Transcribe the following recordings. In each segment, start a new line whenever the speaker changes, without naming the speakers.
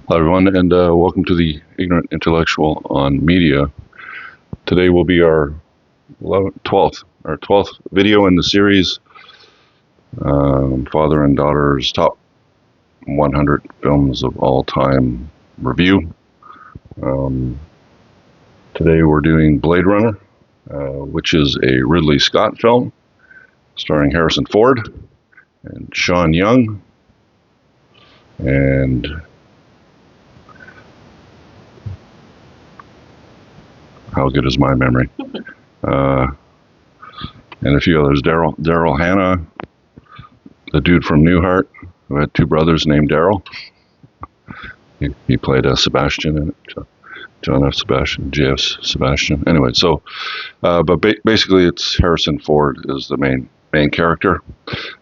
Hello, everyone, and welcome to the Ignorant Intellectual on Media. Today will be our 12th video in the series, Father and Daughter's Top 100 Films of All Time Review. Today we're doing Blade Runner, which is a Ridley Scott film starring Harrison Ford and Sean Young, and how good is my memory? And a few others. Daryl Hannah, the dude from Newhart, who had two brothers named Daryl. He played Sebastian in it. John F. Sebastian, J.F. Sebastian. Anyway, so, but basically, it's Harrison Ford is the main character.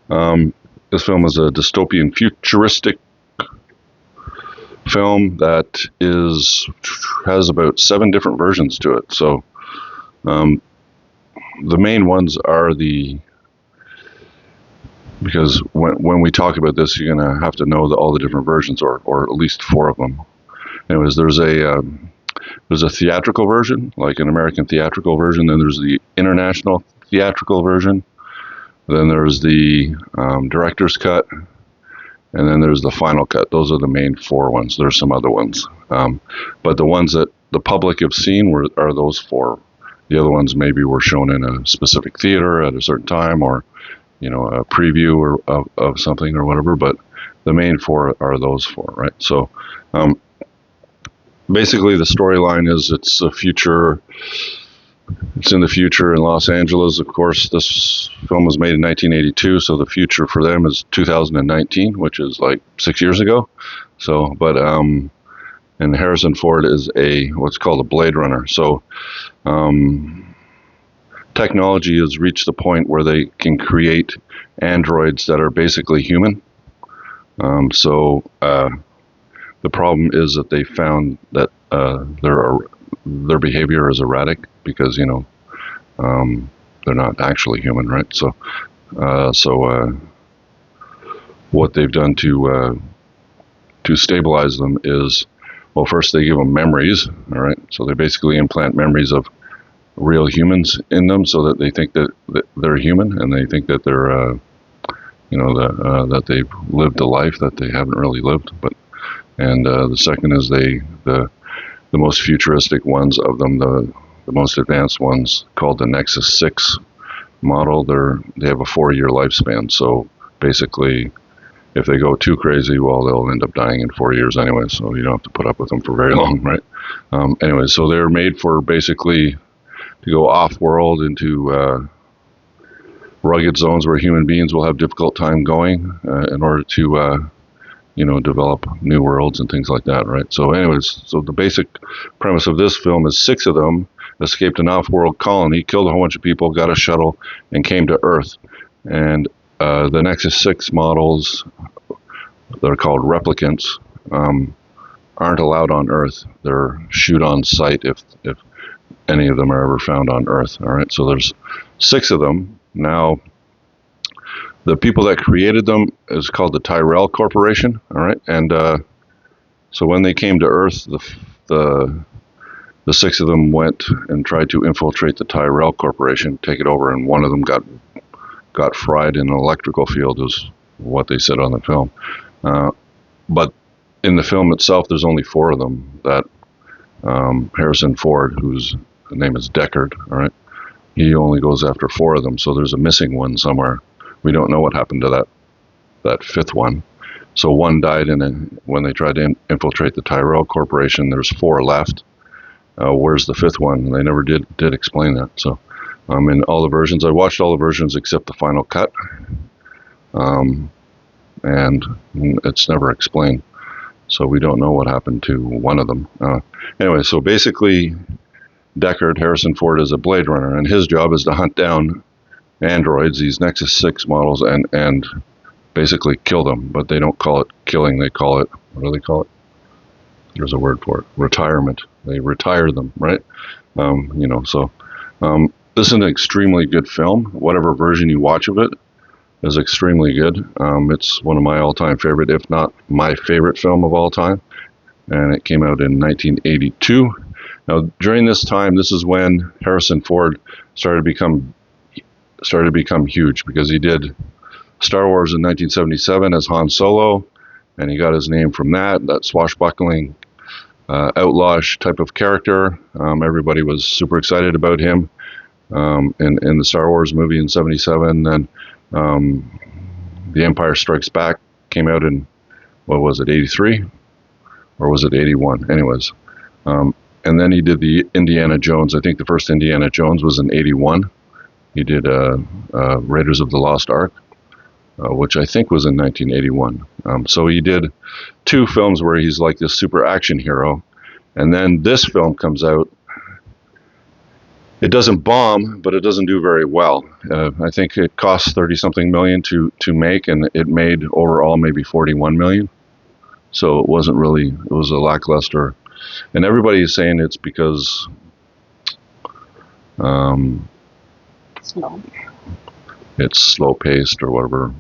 This film is a dystopian, futuristic film that has about 7 different versions to it. So the main ones are because when we talk about this, you're going to have to know all the different versions, or at least 4 of them. Anyways, there's a theatrical version, like an American theatrical version. Then there's the international theatrical version. Then there's the director's cut. And then there's the final cut. Those are the main 4 ones. There's some other ones. But the ones that the public have seen are those 4. The other ones maybe were shown in a specific theater at a certain time, or, a preview of something or whatever. But the main 4 are those 4, right? So basically the storyline is it's in the future in Los Angeles. Of course, this film was made in 1982, so the future for them is 2019, which is like 6 years ago. So, but and Harrison Ford is what's called a Blade Runner. So, technology has reached the point where they can create androids that are basically human. So the problem is that they found that their behavior is erratic because they're not actually human, right? So what they've done to stabilize them is, well, first they give them memories, all right? So they basically implant memories of real humans in them, so that they think that they're human, and they think that they're that they've lived a life that they haven't really lived. And the second is the most futuristic ones of them, the most advanced ones, called the Nexus 6 model, they have a 4-year lifespan. So basically, if they go too crazy, well, they'll end up dying in 4 years anyway, so you don't have to put up with them for very long, right? Anyway, so they're made for basically to go off-world into rugged zones where human beings will have difficult time going in order to develop new worlds and things like that, right? So anyways, so the basic premise of this film is 6 of them escaped an off-world colony, killed a whole bunch of people, got a shuttle, and came to Earth. And the Nexus 6 models, they're called replicants, aren't allowed on Earth. They're shoot on sight if any of them are ever found on Earth, all right? So there's 6 of them. Now, the people that created them is called the Tyrell Corporation, all right? And so when they came to Earth, the 6 of them went and tried to infiltrate the Tyrell Corporation, take it over, and one of them got fried in an electrical field, is what they said on the film. But in the film itself, there's only 4 of them that Harrison Ford, whose name is Deckard, all right? He only goes after 4 of them, so there's a missing one somewhere. We don't know what happened to that 5th one. So 1 died when they tried to infiltrate the Tyrell Corporation. There's 4 left. Where's the 5th one? They never did explain that. So in all the versions, I watched all the versions except the final cut, and it's never explained. So we don't know what happened to one of them. Anyway, so basically, Deckard, Harrison Ford, is a Blade Runner, and his job is to hunt down androids, these Nexus 6 models, and basically kill them. But they don't call it killing. They call it, what do they call it? There's a word for it. Retirement. They retire them, right? This is an extremely good film. Whatever version you watch of it is extremely good. It's one of my all-time favorite, if not my favorite film of all time. and it came out in 1982. Now, during this time, this is when Harrison Ford started to become huge, because he did Star Wars in 1977 as Han Solo, and he got his name from that swashbuckling outlawish type of character. Everybody was super excited about him in the Star Wars movie in 77. Then The Empire Strikes Back came out in, what was it, 83? Or was it 81? Anyways. And then he did the Indiana Jones. I think the first Indiana Jones was in 81. He did Raiders of the Lost Ark, which I think was in 1981. So he did 2 films where he's like this super action hero. And then this film comes out. It doesn't bomb, but it doesn't do very well. I think it cost 30-something million to make, and it made overall maybe 41 million. So it wasn't really, it was a lackluster. And everybody is saying it's because it's slow paced or whatever.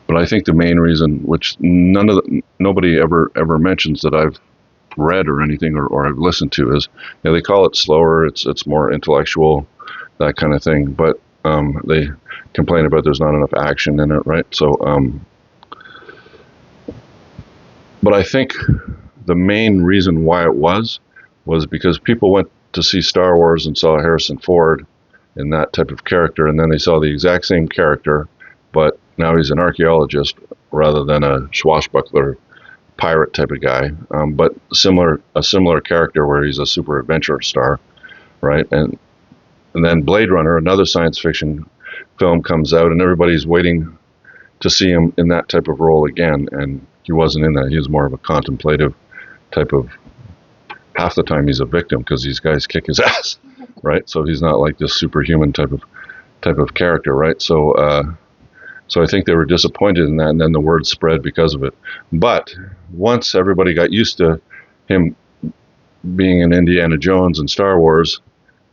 But I think the main reason, which nobody ever mentions that I've read or anything or I've listened to, is they call it slower. It's more intellectual, that kind of thing. But they complain about there's not enough action in it, right? So, but I think the main reason why it was because people went to see Star Wars and saw Harrison Ford in that type of character, and then they saw the exact same character, but now he's an archaeologist rather than a swashbuckler pirate type of guy, but a similar character where he's a super adventure star, right? And then Blade Runner, another science fiction film, comes out, and everybody's waiting to see him in that type of role again, and he wasn't in that. He was more of a contemplative type of, half the time he's a victim because these guys kick his ass, right? So he's not like this superhuman type of character, right? So I think they were disappointed in that, and then the word spread because of it. But once everybody got used to him being in Indiana Jones and Star Wars,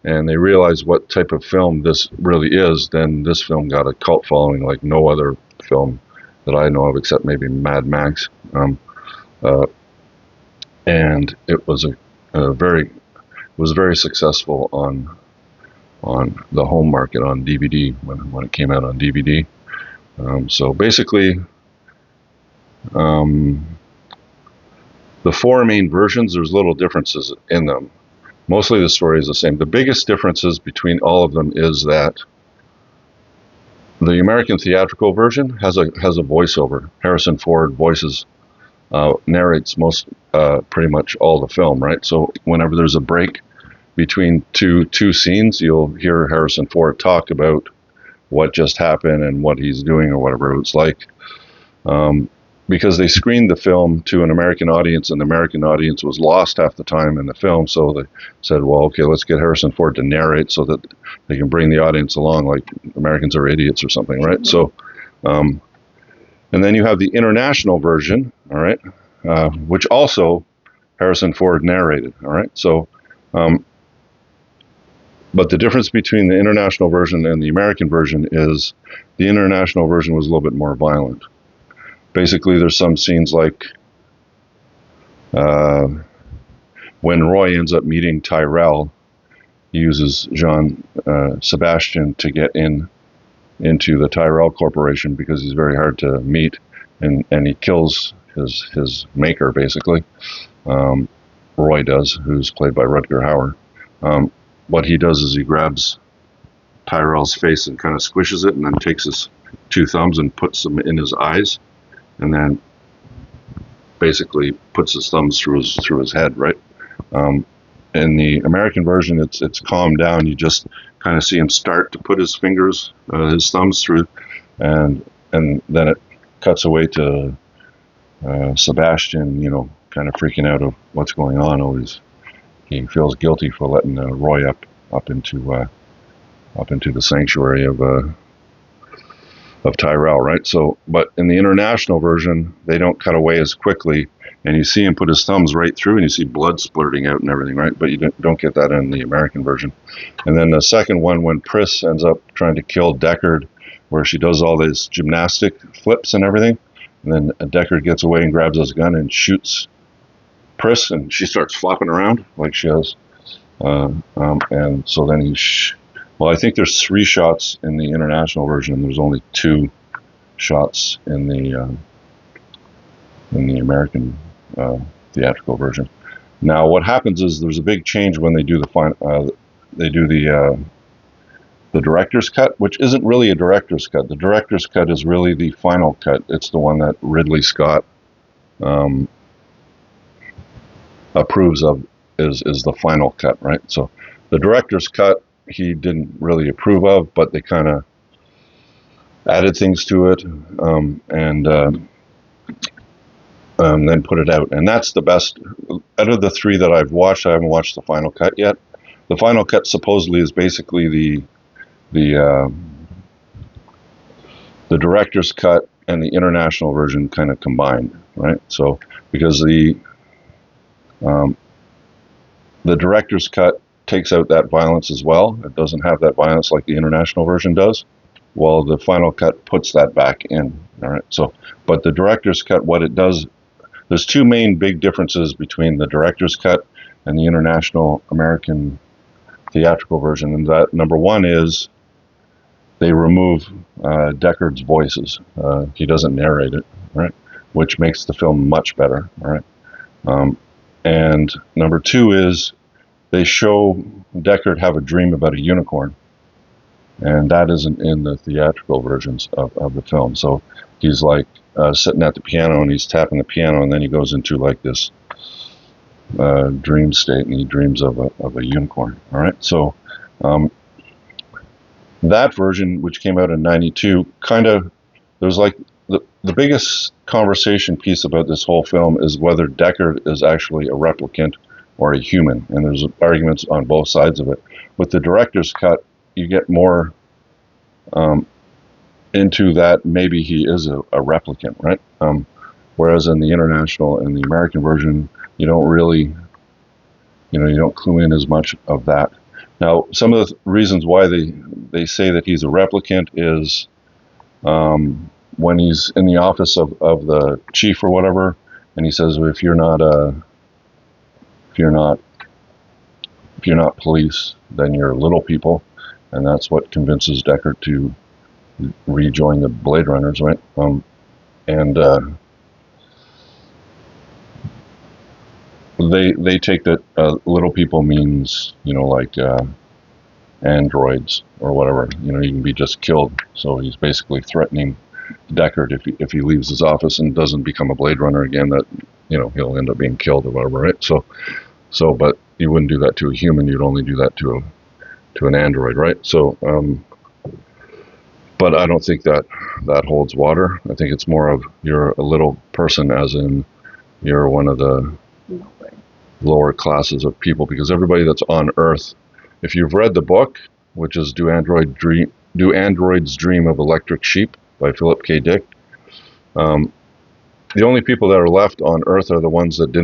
and they realized what type of film this really is, then this film got a cult following like no other film that I know of, except maybe Mad Max. And it was very successful on the home market on DVD when it came out on DVD. So basically, the 4 main versions, there's little differences in them. Mostly the story is the same. The biggest differences between all of them is that the American theatrical version has a voiceover. Harrison Ford narrates pretty much all the film, right? So whenever there's a break between two scenes, you'll hear Harrison Ford talk about what just happened and what he's doing or whatever it's like. Because they screened the film to an American audience, and the American audience was lost half the time in the film, so they said, well, okay, let's get Harrison Ford to narrate so that they can bring the audience along, like Americans are idiots or something, right? So, and then you have the international version, all right, which also Harrison Ford narrated, all right? So, but the difference between the international version and the American version is the international version was a little bit more violent. Basically, there's some scenes like when Roy ends up meeting Tyrell, he uses Jean Sebastian to get into the Tyrell Corporation because he's very hard to meet, and he kills his maker, basically. Roy does, who's played by Rutger Hauer. What he does is he grabs Tyrell's face and kind of squishes it, and then takes his 2 thumbs and puts them in his eyes, and then basically puts his thumbs through his head, right? In the American version, it's calmed down. You just kind of see him start to put his thumbs through, and then it cuts away to Sebastian, kind of freaking out of what's going on. He feels guilty for letting Roy up into the sanctuary of Tyrell, right? So, but in the international version, they don't cut away as quickly, and you see him put his thumbs right through, and you see blood splurting out and everything, right? But you don't get that in the American version. And then the second one, when Pris ends up trying to kill Deckard, where she does all these gymnastic flips and everything, and then Deckard gets away and grabs his gun and shoots Pris, and she starts flopping around like she has. And so then well, I think there's 3 shots in the international version, and there's only 2 shots in the American theatrical version. Now, what happens is there's a big change when they do the director's cut, which isn't really a director's cut. The director's cut is really the final cut. It's the one that Ridley Scott approves of, is the final cut, right? So the director's cut he didn't really approve of, but they kind of added things to it, and then put it out. And that's the best out of the 3 that I've watched. I haven't watched the final cut yet. The final cut supposedly is basically the director's cut and the international version kind of combined, right? So because the director's cut takes out that violence as well. It doesn't have that violence like the international version does. Well, the final cut puts that back in. All right. So, but the director's cut, what it does, there's 2 main big differences between the director's cut and the international American theatrical version. And that, number 1 is they remove Deckard's voices. He doesn't narrate it, right? Which makes the film much better, right? And number 2 is they show Deckard have a dream about a unicorn, and that isn't in the theatrical versions of the film. So he's like sitting at the piano, and he's tapping the piano, and then he goes into like this dream state, and he dreams of a unicorn. All right, so that version, which came out in '92, kind of, there's like the biggest conversation piece about this whole film is whether Deckard is actually a replicant or a human, and there's arguments on both sides of it. With the director's cut, you get more into that maybe he is a replicant, right? Whereas in the international and the American version, you don't really, you don't clue in as much of that. Now, some of the reasons why they say that he's a replicant is when he's in the office of the chief or whatever, and he says, well, if you're not police, then you're little people, and that's what convinces Deckard to rejoin the Blade Runners, right? They take that little people means like androids or whatever. You can be just killed. So he's basically threatening Deckard if he leaves his office and doesn't become a Blade Runner again, that he'll end up being killed or whatever, right? So but you wouldn't do that to a human. You'd only do that to an android, right? So but I don't think that holds water. I think it's more of you're a little person, as in you're one of the lower classes of people, because everybody that's on Earth, if you've read the book, which is Do Androids Dream of Electric Sheep by Philip K. Dick, the only people that are left on Earth are the ones that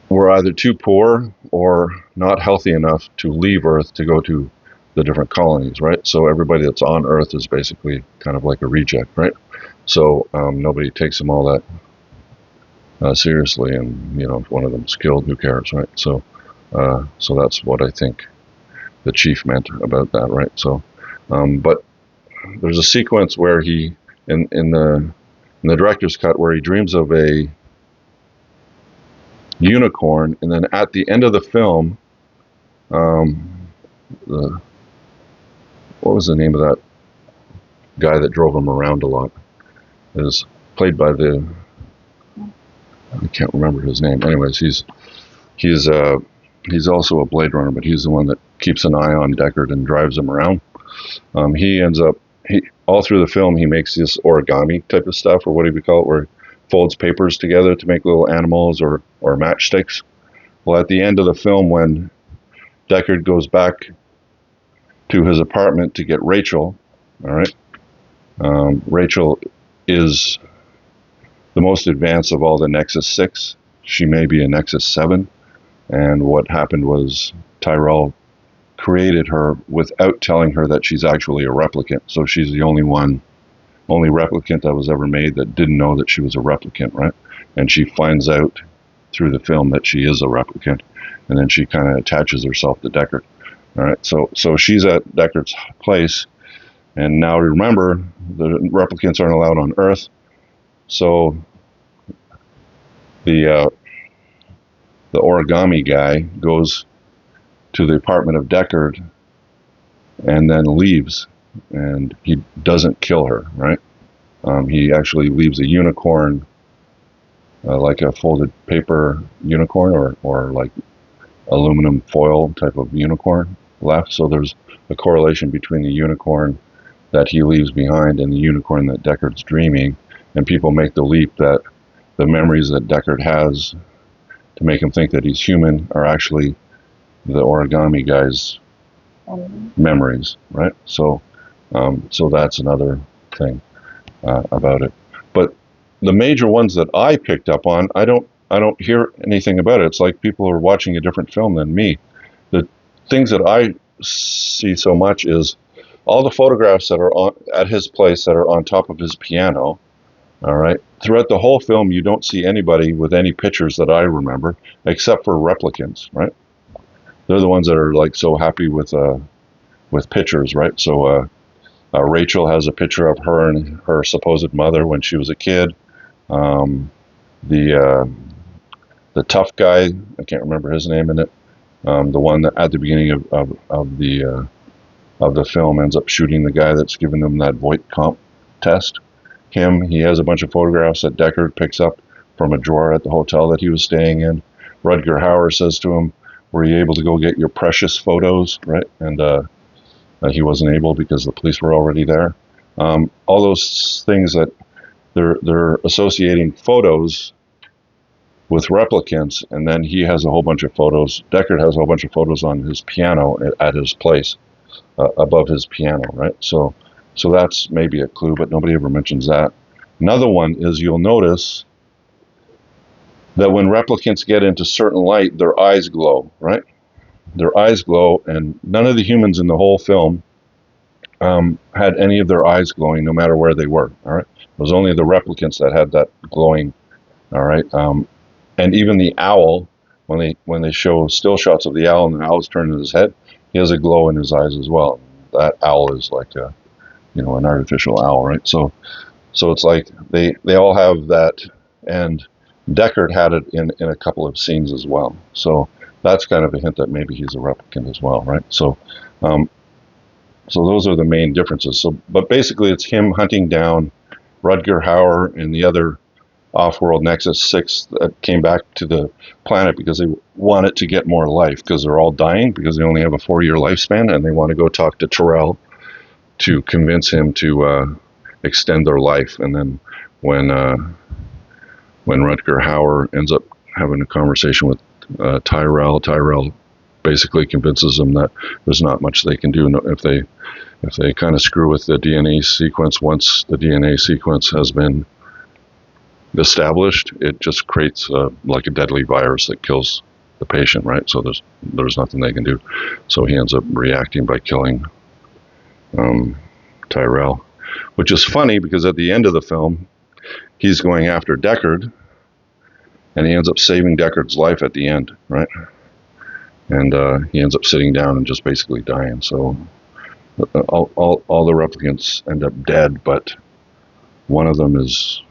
were either too poor or not healthy enough to leave Earth to go to the different colonies, right? So everybody that's on Earth is basically kind of like a reject, right? So nobody takes them all that seriously, and if one of them's killed, who cares, right? So that's what I think the chief meant about that, right? So but there's a sequence where he in the director's cut where he dreams of a unicorn, and then at the end of the film, what was the name of that guy that drove him around a lot? It is played by I can't remember his name. Anyways, he's also a Blade Runner, but he's the one that keeps an eye on Deckard and drives him around. He ends up all through the film he makes this origami type of stuff, or what do we call it, where he folds papers together to make little animals or matchsticks. Well, at the end of the film, when Deckard goes back to his apartment to get Rachel, all right, Rachel is the most advanced of all the Nexus 6. She may be a Nexus 7. And what happened was Tyrell created her without telling her that she's actually a replicant. So she's the only replicant that was ever made that didn't know that she was a replicant, right? And she finds out through the film that she is a replicant, and then she kind of attaches herself to Deckard. All right, so she's at Deckard's place, and now remember, the replicants aren't allowed on Earth, so the origami guy goes to the apartment of Deckard and then leaves, and he doesn't kill her, right? He actually leaves a unicorn, like a folded paper unicorn, or like aluminum foil type of unicorn left. So there's a correlation between the unicorn that he leaves behind and the unicorn that Deckard's dreaming, and people make the leap that the memories that Deckard has to make him think that he's human are actually the origami guy's memories, right? So that's another thing about it. But the major ones that I picked up on, I don't hear anything about it. It's like people are watching a different film than me. The things that I see so much is all the photographs that are at his place that are on top of his piano. All right. Throughout the whole film, you don't see anybody with any pictures that I remember, except for replicants, right? They're the ones that are like so happy with pictures, right? So Rachel has a picture of her and her supposed mother when she was a kid. The tough guy, I can't remember his name in it. The one that at the beginning of the film ends up shooting the guy that's giving them that Voight comp test. He has a bunch of photographs that Deckard picks up from a drawer at the hotel that he was staying in. Rutger Hauer says to him, "Were you able to go get your precious photos?" Right? And he wasn't able because the police were already there. All those things that they're associating photos with replicants, and then he has a whole bunch of photos. Deckard has a whole bunch of photos on his piano at his place, above his piano, right? So that's maybe a clue, but nobody ever mentions that. Another one is you'll notice that when replicants get into certain light, their eyes glow, right? Their eyes glow, and none of the humans in the whole film had any of their eyes glowing, no matter where they were, all right? It was only the replicants that had that glowing, all right? And even the owl, when they show still shots of the owl and the owl's turning his head, he has a glow in his eyes as well. That owl is like an artificial owl, right? So it's like they all have that, and Deckard had it in a couple of scenes as well. So that's kind of a hint that maybe he's a replicant as well, right? So those are the main differences. So, but basically, it's him hunting down Rutger Hauer and the other off-world Nexus 6 that came back to the planet because they wanted to get more life, because they're all dying because they only have a 4-year lifespan, and they want to go talk to Tyrell to convince him to extend their life. And then when Rutger Hauer ends up having a conversation with Tyrell basically convinces them that there's not much they can do if they kind of screw with the DNA sequence. Once the DNA sequence has been established, it just creates like a deadly virus that kills the patient, right? So there's nothing they can do. So he ends up reacting by killing Tyrell, which is funny because at the end of the film, he's going after Deckard, and he ends up saving Deckard's life at the end, right? And he ends up sitting down and just basically dying. So all the replicants end up dead, but one of them is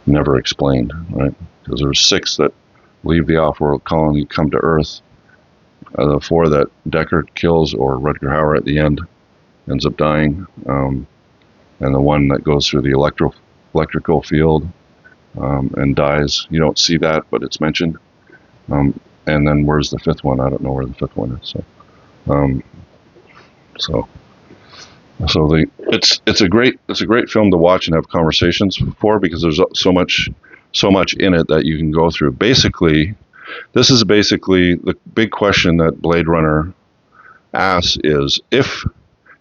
never explained, right? Because there's 6 that leave the off-world colony, come to Earth. The 4 that Deckard kills, or Rutger Hauer at the end, ends up dying. And the one that goes through the electrical field and dies. You don't see that, but it's mentioned. And then where's the 5th one? I don't know where the 5th one is. It's a great film to watch and have conversations for, because there's so much in it that you can go through. Basically, this is basically the big question that Blade Runner asks is, if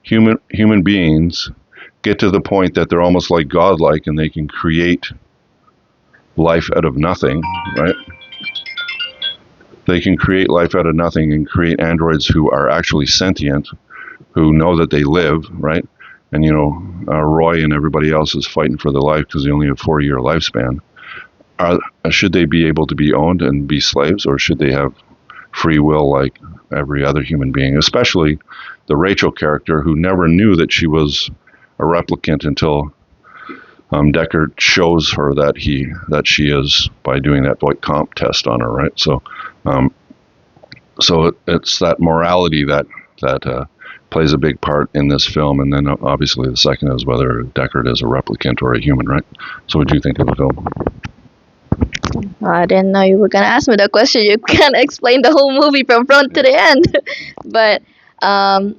human beings get to the point that they're almost like godlike and they can create life out of nothing, right? They can create life out of nothing and create androids who are actually sentient, who know that they live, right? And, Roy and everybody else is fighting for their life because they only have 4-year lifespan. are should they be able to be owned and be slaves, or should they have free will like every other human being? Especially the Rachel character, who never knew that she was a replicant until Deckard shows her that she is, by doing that Voight comp test on her, right? Um, it's that morality that plays a big part in this film, and then obviously the second is whether Deckard is a replicant or a human, right? So, what do you think of the film?
I didn't know you were gonna ask me that question. You can't explain the whole movie from front to the end. But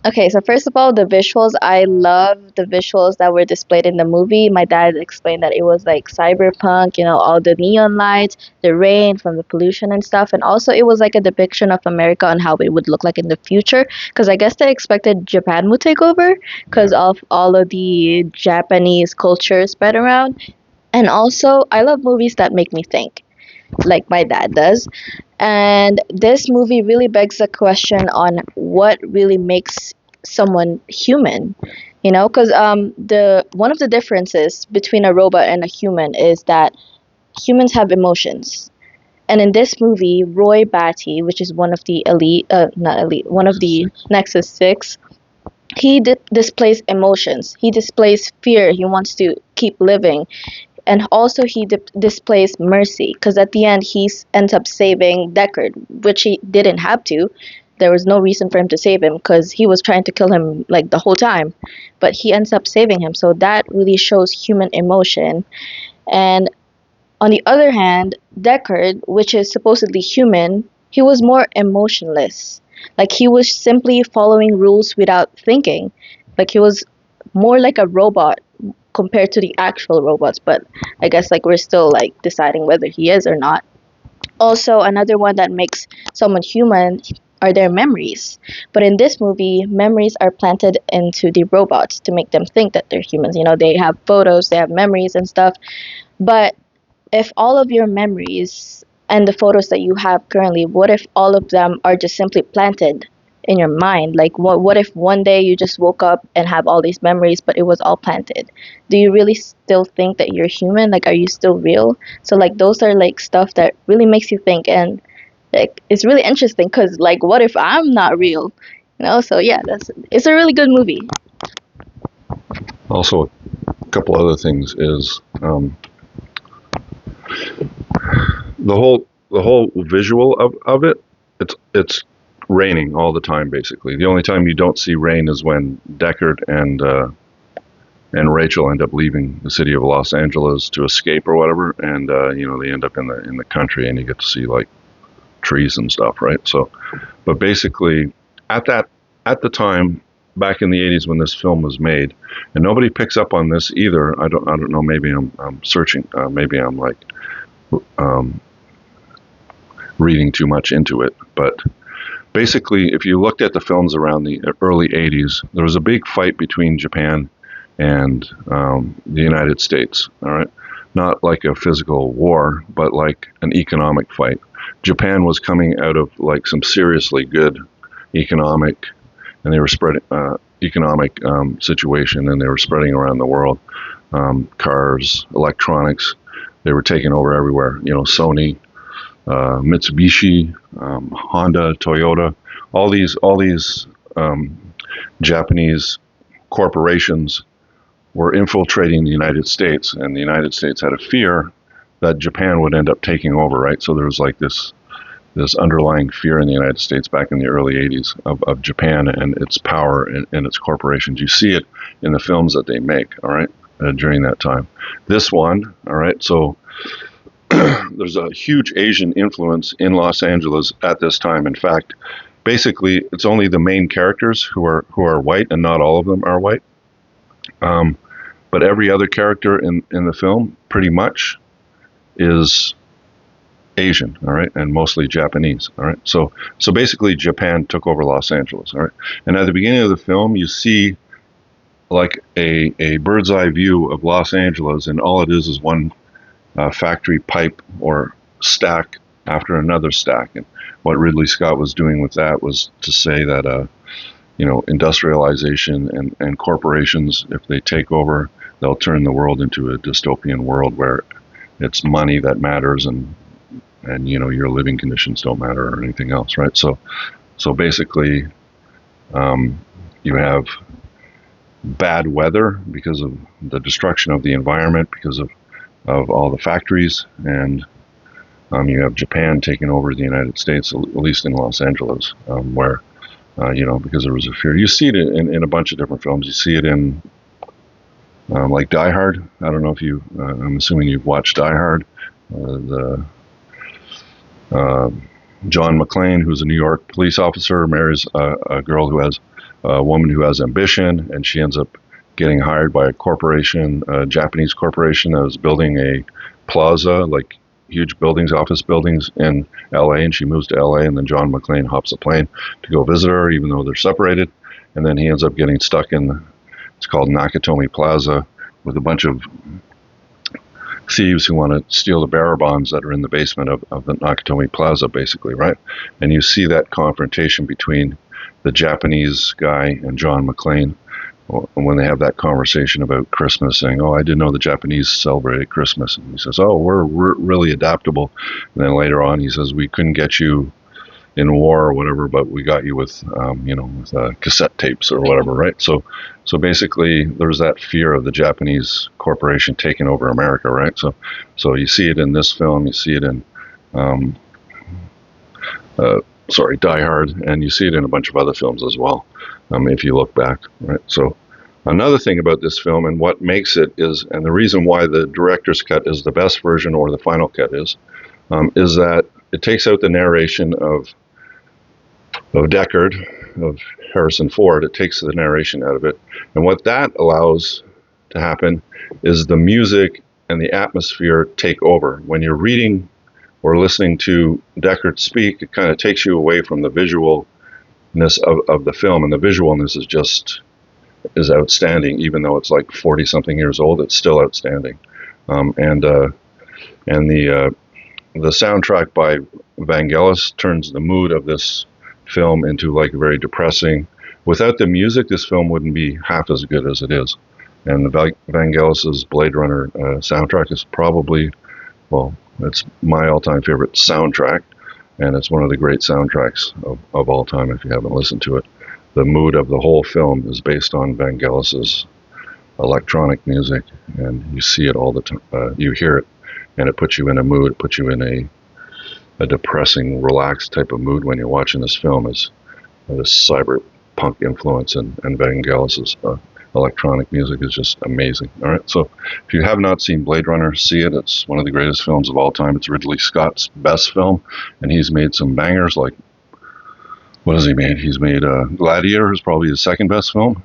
okay, so first of all, the visuals. I love the visuals that were displayed in the movie. My dad explained that it was like cyberpunk, all the neon lights, the rain from the pollution and stuff, and also it was like a depiction of America and how it would look like in the future. Because I guess they expected Japan would take over because of all of the Japanese culture spread around. And also, I love movies that make me think like my dad does. And this movie really begs the question on what really makes someone human. Because the one of the differences between a robot and a human is that humans have emotions. And in this movie, Roy Batty, which is one of the elite, not elite, one of the Nexus Six, he displays emotions. He displays fear. He wants to keep living, and also he displays mercy because at the end ends up saving Deckard, which he didn't have to. There was no reason for him to save him because he was trying to kill him like the whole time, but he ends up saving him. So that really shows human emotion. And on the other hand, Deckard, which is supposedly human, he was more emotionless. Like he was simply following rules without thinking. Like he was more like a robot compared to the actual robots, but I guess like we're still like deciding whether he is or not. Also, another one that makes someone human are their memories. But in this movie, memories are planted into the robots to make them think that they're humans. They have photos, they have memories and stuff. But if all of your memories and the photos that you have currently, what if all of them are just simply planted in your mind? Like, what if one day you just woke up and have all these memories, but it was all planted? Do you really still think that you're human? Like, are you still real? So, like, those are like stuff that really makes you think, and like, it's really interesting because, like, what if I'm not real? So yeah, it's a really good movie.
Also, a couple other things is the whole visual of it. It's raining all the time, basically. The only time you don't see rain is when Deckard and Rachel end up leaving the city of Los Angeles to escape or whatever, and they end up in the country, and you get to see like trees and stuff, right? So, but basically, at the time back in the 80s when this film was made, and nobody picks up on this either. I don't know. Maybe I'm searching. Maybe I'm like reading too much into it, but basically, if you looked at the films around the early 80s, there was a big fight between Japan and the United States, all right? Not like a physical war, but like an economic fight. Japan was coming out of like some seriously good economic, and they were spreading economic situation, and they were spreading around the world. Cars, electronics, they were taking over everywhere. Sony, Mitsubishi, Honda, Toyota, all these Japanese corporations were infiltrating the United States, and the United States had a fear that Japan would end up taking over, right? So there was like this underlying fear in the United States back in the early 80s of Japan and its power and its corporations. You see it in the films that they make, all right, during that time. This one, all right, so there's a huge Asian influence in Los Angeles at this time. In fact, basically, it's only the main characters who are white, and not all of them are white. But every other character in the film pretty much is Asian, all right, and mostly Japanese, all right. So basically, Japan took over Los Angeles, all right. And at the beginning of the film, you see like a bird's eye view of Los Angeles, and all it is one factory pipe or stack after another stack. And what Ridley Scott was doing with that was to say that industrialization and corporations, if they take over, they'll turn the world into a dystopian world where it's money that matters, and your living conditions don't matter or anything else, right? So basically, you have bad weather because of the destruction of the environment, because of all the factories, and you have Japan taking over the United States, at least in Los Angeles, where because there was a fear. You see it in a bunch of different films. You see it in like Die Hard. I don't know if I'm assuming you've watched Die Hard. The John McClane, who's a New York police officer, marries a woman who has ambition, and she ends up getting hired by a Japanese corporation that was building a plaza, like huge buildings, office buildings in LA, and she moves to LA, and then John McClane hops a plane to go visit her, even though they're separated, and then he ends up getting stuck it's called Nakatomi Plaza, with a bunch of thieves who want to steal the bearer bonds that are in the basement of the Nakatomi Plaza, basically, right? And you see that confrontation between the Japanese guy and John McClane when they have that conversation about Christmas, saying, "Oh, I didn't know the Japanese celebrated Christmas." And he says, "Oh, we're really adaptable." And then later on, he says, "We couldn't get you in war or whatever, but we got you with, with cassette tapes or whatever, right?" So basically, there's that fear of the Japanese corporation taking over America, right? So you see it in this film, you see it in, Die Hard, and you see it in a bunch of other films as well, if you look back, right? So another thing about this film and what makes it is, and the reason why the director's cut is the best version or the final cut is that it takes out the narration of Deckard, of Harrison Ford. It takes the narration out of it. And what that allows to happen is the music and the atmosphere take over. When you're reading or listening to Deckard speak, it kind of takes you away from the visualness of the film. And the visualness is outstanding. Even though it's like 40-something years old, it's still outstanding. And the soundtrack by Vangelis turns the mood of this film into like very depressing. Without the music, this film wouldn't be half as good as it is. And the Vangelis's Blade Runner soundtrack is probably, it's my all-time favorite soundtrack, and it's one of the great soundtracks of all time if you haven't listened to it. The mood of the whole film is based on Vangelis's electronic music, and you see it all the time. You hear it, and it puts you in a mood. It puts you in a depressing, relaxed type of mood when you're watching this film. Is this cyberpunk influence, and Vangelis's electronic music is just amazing. All right, so if you have not seen Blade Runner, see it. It's one of the greatest films of all time. It's Ridley Scott's best film, and he's made some bangers. Like, what has he made? He's made Gladiator is probably his second best film,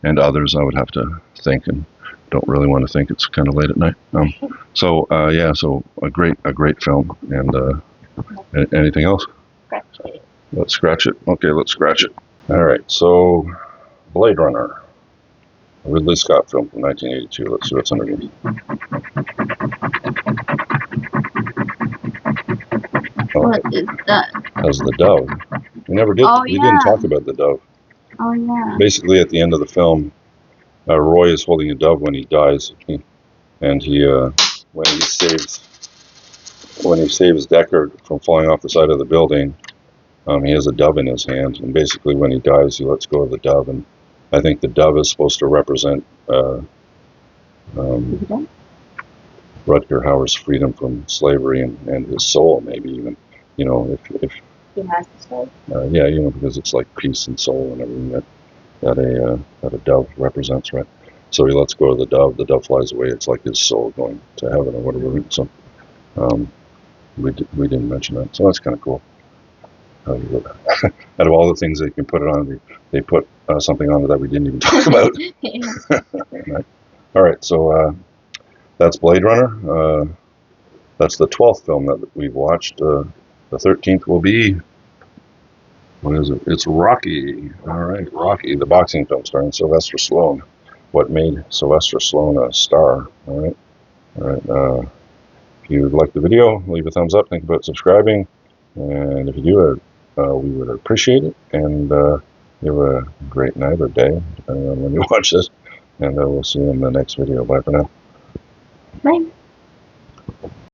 and others I would have to think, and don't really want to think. It's kind of late at night. So a great film. And anything else?
Scratch it.
Let's scratch it. Okay, let's scratch it. All right, so Blade Runner, a Ridley Scott film from 1982. Let's see what's underneath.
What is that?
Has the dove. We never did.
Oh,
we didn't talk about the dove.
Oh yeah.
Basically, at the end of the film, Roy is holding a dove when he dies, and when he saves Deckard from falling off the side of the building, he has a dove in his hand, and basically when he dies, he lets go of the dove, and I think the dove is supposed to represent Rutger Hauer's freedom from slavery and his soul, maybe even, if
He has the soul.
because it's like peace and soul and everything that a dove represents, right? So he lets go of the dove flies away, it's like his soul going to heaven or whatever. So we didn't mention that, so that's kind of cool. Out of all the things they can put it on, they put something on it that we didn't even talk about. Right. All right, so that's Blade Runner. That's the 12th film that we've watched. The 13th will be, what is it? It's Rocky. All right, Rocky, the boxing film starring Sylvester Stallone. What made Sylvester Stallone a star? All right. If you like the video, leave a thumbs up. Think about subscribing. And if you do, we would appreciate it. And you have a great night or day, depending on when you watch this. And we'll see you in the next video. Bye for now.
Bye.